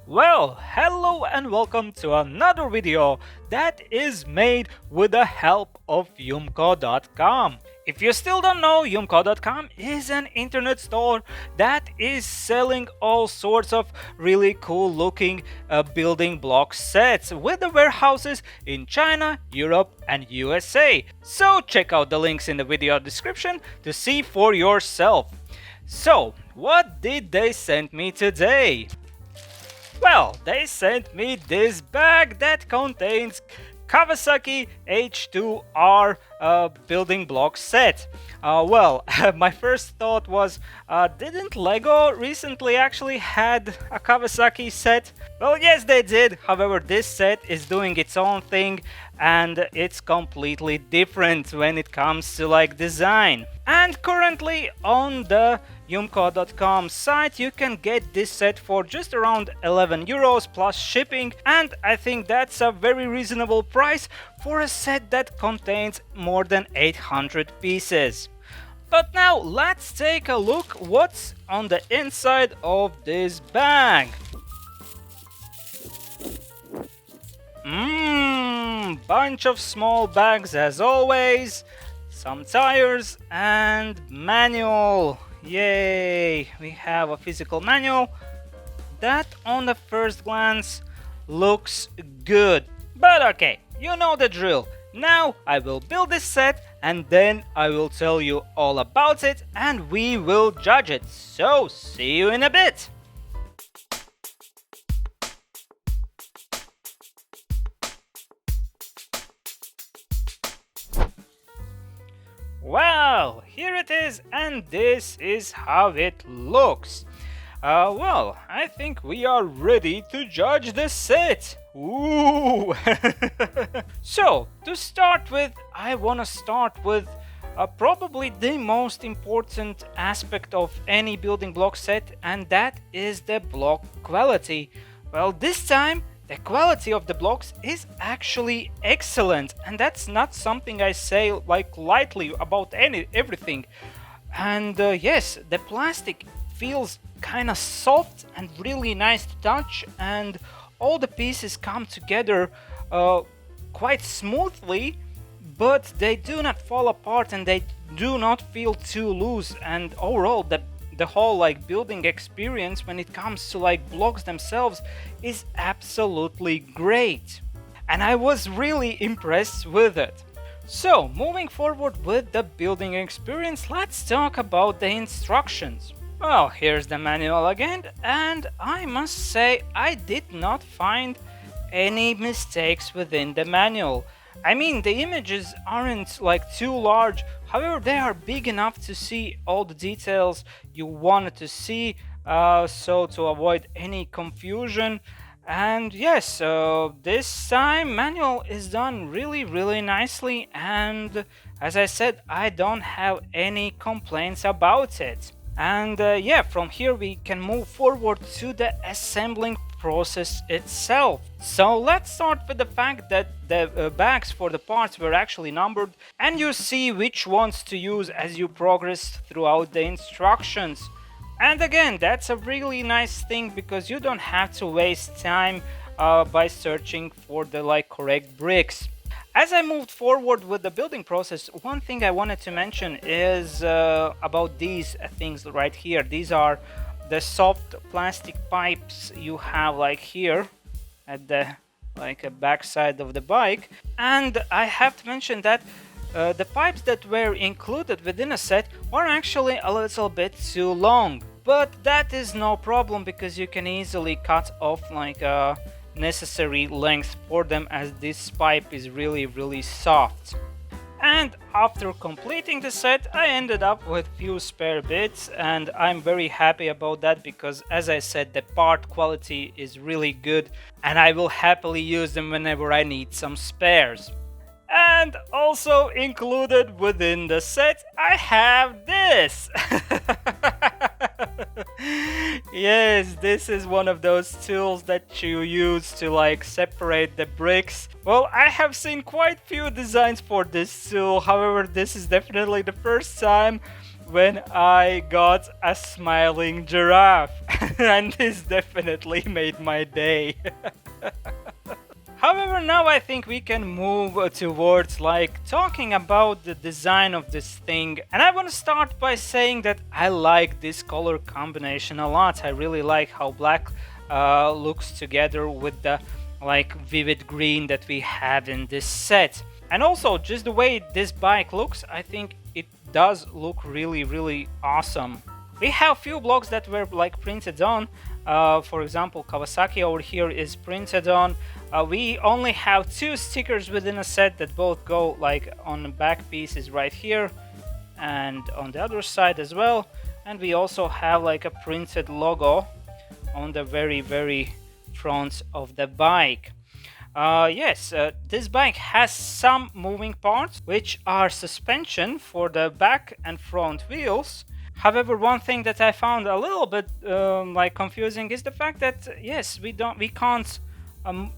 Well, hello and welcome to another video that is made with the help of youmko.com. If you still don't know, youmko.com is an internet store that is selling all sorts of really cool looking building block sets with the warehouses in China, Europe and USA. So check out the links in the video description to see for yourself. So, what did they send me today? Well, they sent me this bag that contains Kawasaki H2R building block set. My first thought was, didn't LEGO recently actually had a Kawasaki set? Well, yes, they did. However, this set is doing its own thing and it's completely different when it comes to like design. And currently on the youmko.com site you can get this set for just around 11 euros plus shipping, and I think that's a very reasonable price for a set that contains more than 800 pieces. But now let's take a look what's on the inside of this bag. Bunch of small bags as always, some tires and manual. Yay! We have a physical manual that on the first glance looks good. But okay, you know the drill. Now I will build this set and then I will tell you all about it and we will judge it. So see you in a bit. Well, here it is, and this is how it looks. I think we are ready to judge the set. Ooh! So, to start with, I want to start with probably the most important aspect of any building block set, and that is the block quality. Well, this time, the quality of the blocks is actually excellent, and that's not something I say like lightly about everything. And yes, the plastic feels kind of soft and really nice to touch, and all the pieces come together quite smoothly, but they do not fall apart and they do not feel too loose. And overall, the whole like building experience when it comes to like blocks themselves is absolutely great, and I was really impressed with it. So moving forward with the building experience, let's talk about the instructions. Well, here's the manual again, and I must say I did not find any mistakes within the manual. I mean, the images aren't like too large, however they are big enough to see all the details you wanted to see, so to avoid any confusion. And yes, this time manual is done really nicely, and as I said, I don't have any complaints about it. And yeah, from here we can move forward to the assembling process itself. So let's start with the fact that the bags for the parts were actually numbered, and you see which ones to use as you progress throughout the instructions. And again, that's a really nice thing because you don't have to waste time by searching for the like correct bricks. As I moved forward with the building process, one thing I wanted to mention is about these things right here. These are the soft plastic pipes you have like here at the back side of the bike. And I have to mention that the pipes that were included within a set were actually a little bit too long. But that is no problem because you can easily cut off like necessary length for them, as this pipe is really soft. And after completing the set, I ended up with few spare bits, and I'm very happy about that because, as I said, the part quality is really good and I will happily use them whenever I need some spares. And also included within the set, I have this! Yes, this is one of those tools that you use to like separate the bricks. Well, I have seen quite few designs for this tool, however this is definitely the first time when I got a smiling giraffe. and this definitely made my day. However, now I think we can move towards like talking about the design of this thing, and I want to start by saying that I like this color combination a lot. I really like how black looks together with the like vivid green that we have in this set, and also just the way this bike looks, I think it does look really awesome. We have few blocks that were like printed on. For example, Kawasaki over here is printed on. We only have 2 stickers within a set that both go like on the back pieces right here and on the other side as well. And we also have like a printed logo on the very front of the bike. Yes, this bike has some moving parts, which are suspension for the back and front wheels. However, one thing that I found a little bit like confusing is the fact that yes, we can't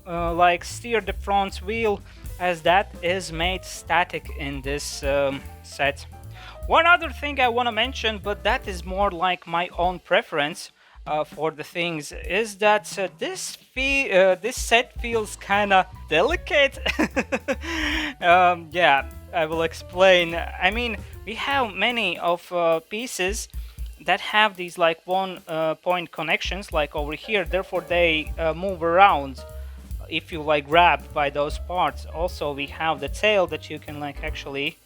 like steer the front wheel, as that is made static in this set. One other thing I want to mention, but that is more like my own preference for the things, is that this set feels kind of delicate. Yeah, I will explain. I mean, we have many of pieces that have these like one point connections like over here, therefore they move around if you like grab by those parts. Also, we have the tail that you can like actually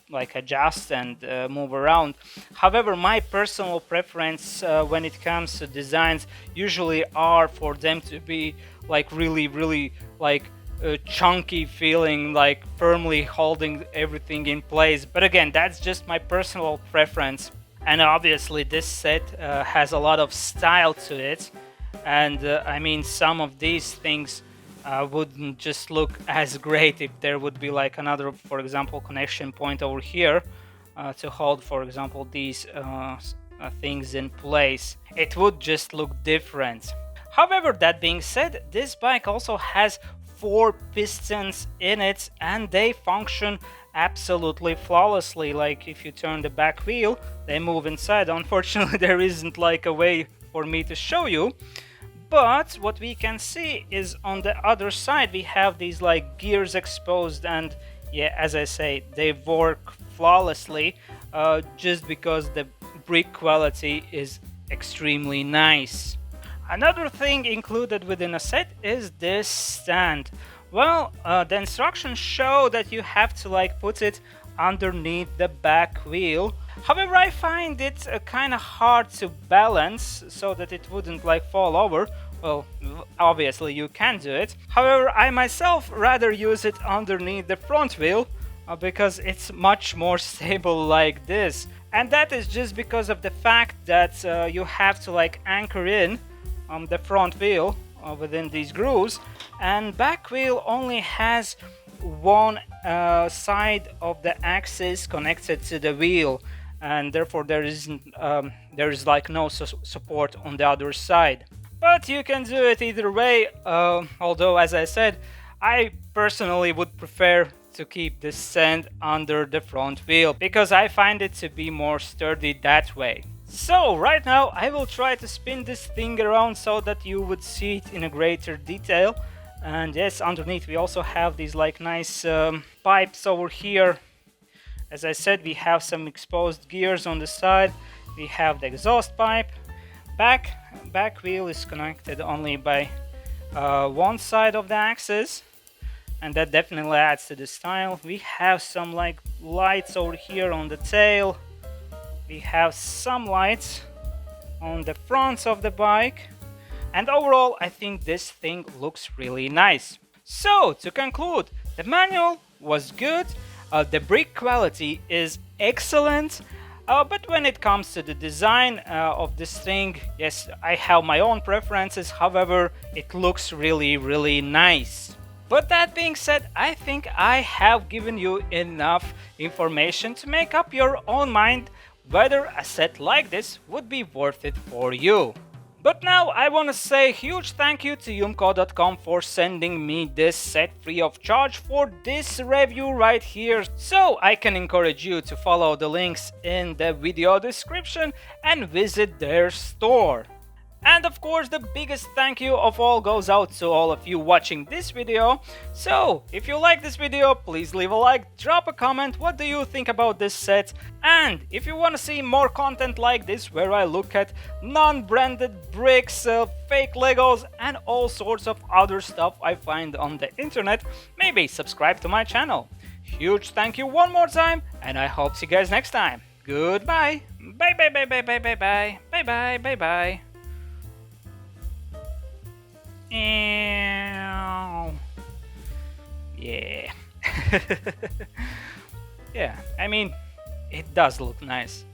like adjust and move around. However, my personal preference when it comes to designs usually are for them to be like really like chunky feeling, like firmly holding everything in place. But again, that's just my personal preference, and obviously this set has a lot of style to it, and I mean, some of these things wouldn't just look as great if there would be like another, for example, connection point over here to hold, for example, these things in place. It would just look different. However, that being said, this bike also has 4 pistons in it, and they function absolutely flawlessly. Like if you turn the back wheel, they move inside. Unfortunately, there isn't like a way for me to show you, but what we can see is on the other side we have these like gears exposed, and yeah, as I say, they work flawlessly just because the brick quality is extremely nice. Another thing included within a set is this stand. Well, the instructions show that you have to like put it underneath the back wheel. However, I find it kind of hard to balance so that it wouldn't like fall over. Well, obviously you can do it. However, I myself rather use it underneath the front wheel because it's much more stable like this. And that is just because of the fact that you have to like anchor in the front wheel within these grooves, and back wheel only has one side of the axis connected to the wheel, and therefore there is like no support on the other side. But you can do it either way, although as I said, I personally would prefer to keep the stand under the front wheel because I find it to be more sturdy that way. So right now I will try to spin this thing around so that you would see it in a greater detail. And yes, underneath we also have these like nice pipes over here. As I said, we have some exposed gears on the side. We have the exhaust pipe. Back wheel is connected only by one side of the axis, and that definitely adds to the style. We have some like lights over here on the tail. We have some lights on the front of the bike, and overall I think this thing looks really nice. So to conclude, the manual was good, the brick quality is excellent, but when it comes to the design of this thing, yes, I have my own preferences. However, it looks really nice. But that being said, I think I have given you enough information to make up your own mind whether a set like this would be worth it for you. But now I want to say a huge thank you to youmko.com for sending me this set free of charge for this review right here. So I can encourage you to follow the links in the video description and visit their store. And of course, the biggest thank you of all goes out to all of you watching this video. So, if you like this video, please leave a like, drop a comment, what do you think about this set? And if you want to see more content like this, where I look at non-branded bricks, fake Legos, and all sorts of other stuff I find on the internet, maybe subscribe to my channel. Huge thank you one more time, and I hope to see you guys next time. Goodbye. Bye bye bye bye bye bye bye. Bye bye bye bye. Yeah. Yeah, I mean, it does look nice.